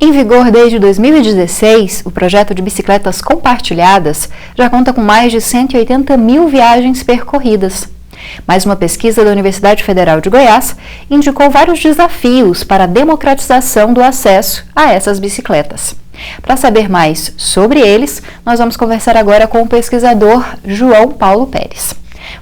Em vigor desde 2016, o projeto de bicicletas compartilhadas já conta com mais de 180 mil viagens percorridas. Mas uma pesquisa da Universidade Federal de Goiás indicou vários desafios para a democratização do acesso a essas bicicletas. Para saber mais sobre eles, nós vamos conversar agora com o pesquisador João Paulo Pérez.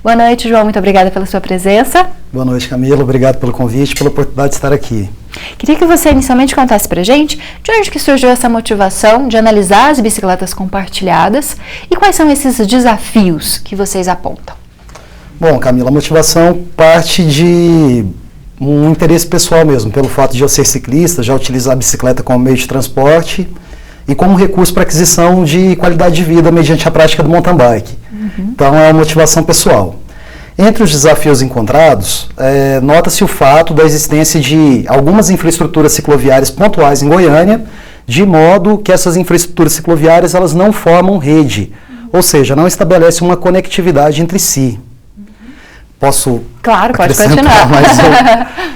Boa noite, João. Muito obrigada pela sua presença. Boa noite, Camila. Obrigado pelo convite, pela oportunidade de estar aqui. Queria que você inicialmente contasse pra gente de onde que surgiu essa motivação de analisar as bicicletas compartilhadas e quais são esses desafios que vocês apontam. Bom, Camila, a motivação parte de um interesse pessoal mesmo, pelo fato de eu ser ciclista, já utilizar a bicicleta como meio de transporte e como recurso para aquisição de qualidade de vida mediante a prática do mountain bike. Então é uma motivação pessoal. Entre os desafios encontrados, nota-se o fato da existência de algumas infraestruturas cicloviárias pontuais em Goiânia, de modo que essas infraestruturas cicloviárias elas não formam rede, ou seja, não estabelecem uma conectividade entre si. Posso Claro, pode acrescentar continuar. mais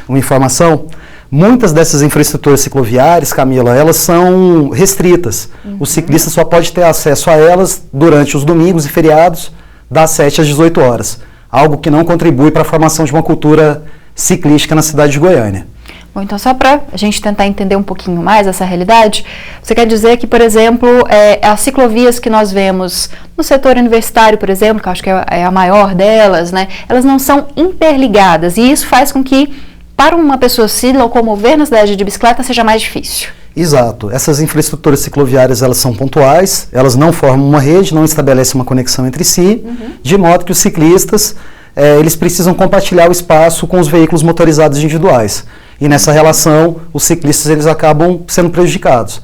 uma informação? Muitas dessas infraestruturas cicloviárias, Camila, elas são restritas. O ciclista só pode ter acesso a elas durante os domingos e feriados, das 7 às 18 horas. Algo que não contribui para a formação de uma cultura ciclística na cidade de Goiânia. Bom, então só para a gente tentar entender um pouquinho mais essa realidade, você quer dizer que, por exemplo, as ciclovias que nós vemos no setor universitário, por exemplo, que eu acho que é a maior delas, né, elas não são interligadas e isso faz com que, para uma pessoa se locomover na cidade de bicicleta, seja mais difícil. Exato. Essas infraestruturas cicloviárias elas são pontuais, elas não formam uma rede, não estabelecem uma conexão entre si, de modo que os ciclistas eles precisam compartilhar o espaço com os veículos motorizados individuais. E nessa relação, os ciclistas eles acabam sendo prejudicados.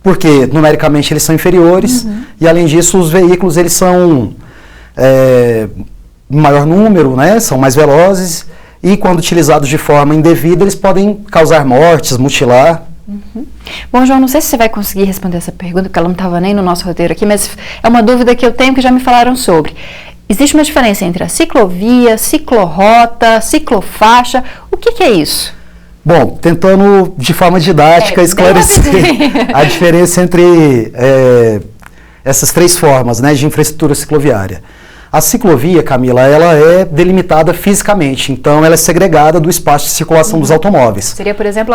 Porque, numericamente, eles são inferiores e, além disso, os veículos eles são em maior número, né, são mais velozes e, quando utilizados de forma indevida, eles podem causar mortes, mutilar. Bom, João, não sei se você vai conseguir responder essa pergunta, porque ela não estava nem no nosso roteiro aqui, mas é uma dúvida que eu tenho que já me falaram sobre. Existe uma diferença entre a ciclovia, ciclorrota, ciclofaixa. O que é isso? Bom, tentando de forma didática esclarecer a diferença entre essas três formas, né, de infraestrutura cicloviária. A ciclovia, Camila, ela é delimitada fisicamente, então ela é segregada do espaço de circulação dos automóveis. Seria, por exemplo,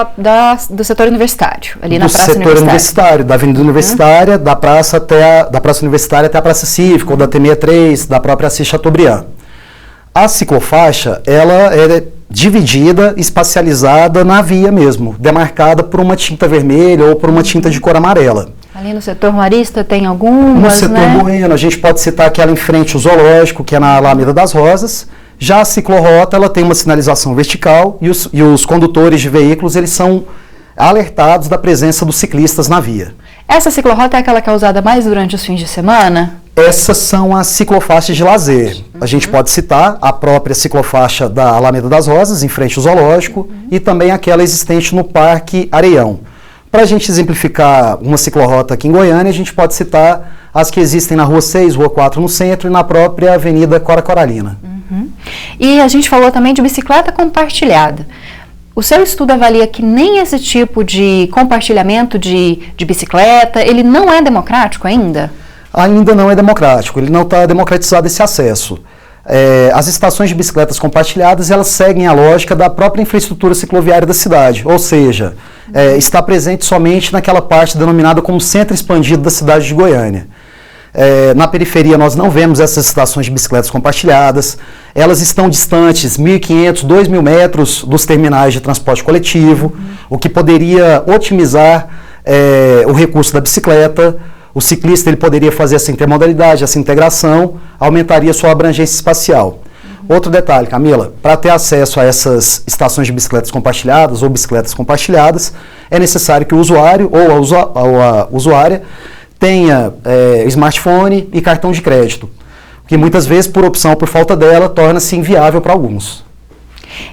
do setor universitário, ali na praça universitária. Do setor universitário, da Avenida Universitária, da Praça Universitária até a Praça Cívica, ou da T63, da própria Assis Chateaubriand. A ciclofaixa, ela é dividida, espacializada na via mesmo, demarcada por uma tinta vermelha ou por uma tinta de cor amarela. Ali no setor Marista tem algumas, No setor Bueno, a gente pode citar aquela em frente ao zoológico, que é na Alameda das Rosas. Já a ciclorrota, ela tem uma sinalização vertical e os condutores de veículos, eles são alertados da presença dos ciclistas na via. Essa ciclorrota é aquela que é usada mais durante os fins de semana? Essas são as ciclofaixas de lazer. A gente pode citar a própria ciclofaixa da Alameda das Rosas, em frente ao zoológico, e também aquela existente no Parque Areião. Para a gente exemplificar uma ciclorrota aqui em Goiânia, a gente pode citar as que existem na Rua 6, Rua 4 no centro e na própria Avenida Cora Coralina. E a gente falou também de bicicleta compartilhada. O seu estudo avalia que nem esse tipo de compartilhamento de bicicleta, ele não é democrático ainda? Ainda não é democrático, ele não está democratizado esse acesso. As estações de bicicletas compartilhadas, elas seguem a lógica da própria infraestrutura cicloviária da cidade, ou seja, está presente somente naquela parte denominada como centro expandido da cidade de Goiânia. Na periferia nós não vemos essas estações de bicicletas compartilhadas, elas estão distantes 1.500, 2.000 metros dos terminais de transporte coletivo, o que poderia otimizar o recurso da bicicleta. O ciclista ele poderia fazer essa intermodalidade, essa integração, aumentaria sua abrangência espacial. Outro detalhe, Camila, para ter acesso a essas estações de bicicletas compartilhadas ou bicicletas compartilhadas, é necessário que o usuário ou a usuária tenha smartphone e cartão de crédito, que muitas vezes, por opção ou por falta dela, torna-se inviável para alguns.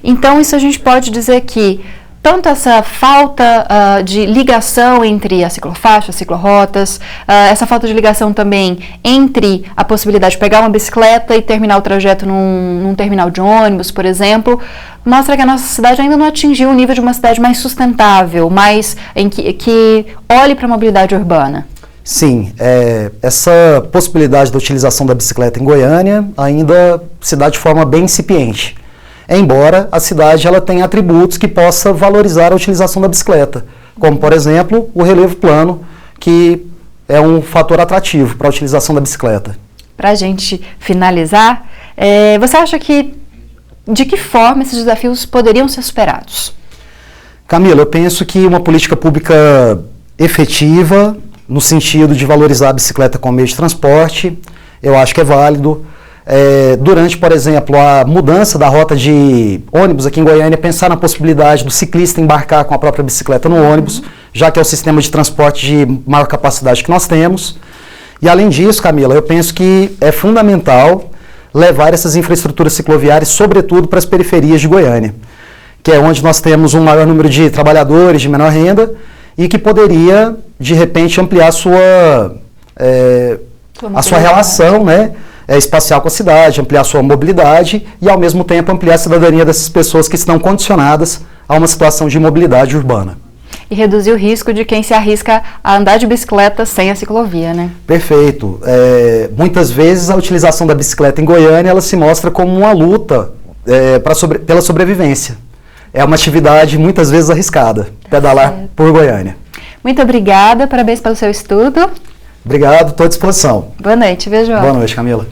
Então, isso a gente pode dizer que tanto essa falta de ligação entre a ciclofaixa, as ciclorotas, essa falta de ligação também entre a possibilidade de pegar uma bicicleta e terminar o trajeto num terminal de ônibus, por exemplo, mostra que a nossa cidade ainda não atingiu o nível de uma cidade mais sustentável, mais que olhe para a mobilidade urbana. Sim, essa possibilidade da utilização da bicicleta em Goiânia ainda se dá de forma bem incipiente. Embora a cidade ela tenha atributos que possa valorizar a utilização da bicicleta, como, por exemplo, o relevo plano, que é um fator atrativo para a utilização da bicicleta. Para a gente finalizar, você acha que de que forma esses desafios poderiam ser superados? Camila, eu penso que uma política pública efetiva, no sentido de valorizar a bicicleta como meio de transporte, eu acho que é válido. Durante, por exemplo, a mudança da rota de ônibus aqui em Goiânia, pensar na possibilidade do ciclista embarcar com a própria bicicleta no ônibus, já que é o sistema de transporte de maior capacidade que nós temos. E além disso, Camila, eu penso que é fundamental levar essas infraestruturas cicloviárias, sobretudo para as periferias de Goiânia, que é onde nós temos um maior número de trabalhadores de menor renda e que poderia, de repente, ampliar a sua relação, né, espacial com a cidade, ampliar a sua mobilidade e, ao mesmo tempo, ampliar a cidadania dessas pessoas que estão condicionadas a uma situação de mobilidade urbana. E reduzir o risco de quem se arrisca a andar de bicicleta sem a ciclovia, né? Perfeito. Muitas vezes a utilização da bicicleta em Goiânia ela se mostra como uma luta pela sobrevivência. É uma atividade muitas vezes arriscada, pedalar por Goiânia. Muito obrigada, parabéns pelo seu estudo. Obrigado, estou à disposição. Boa noite, viu, João? Boa noite, Camila.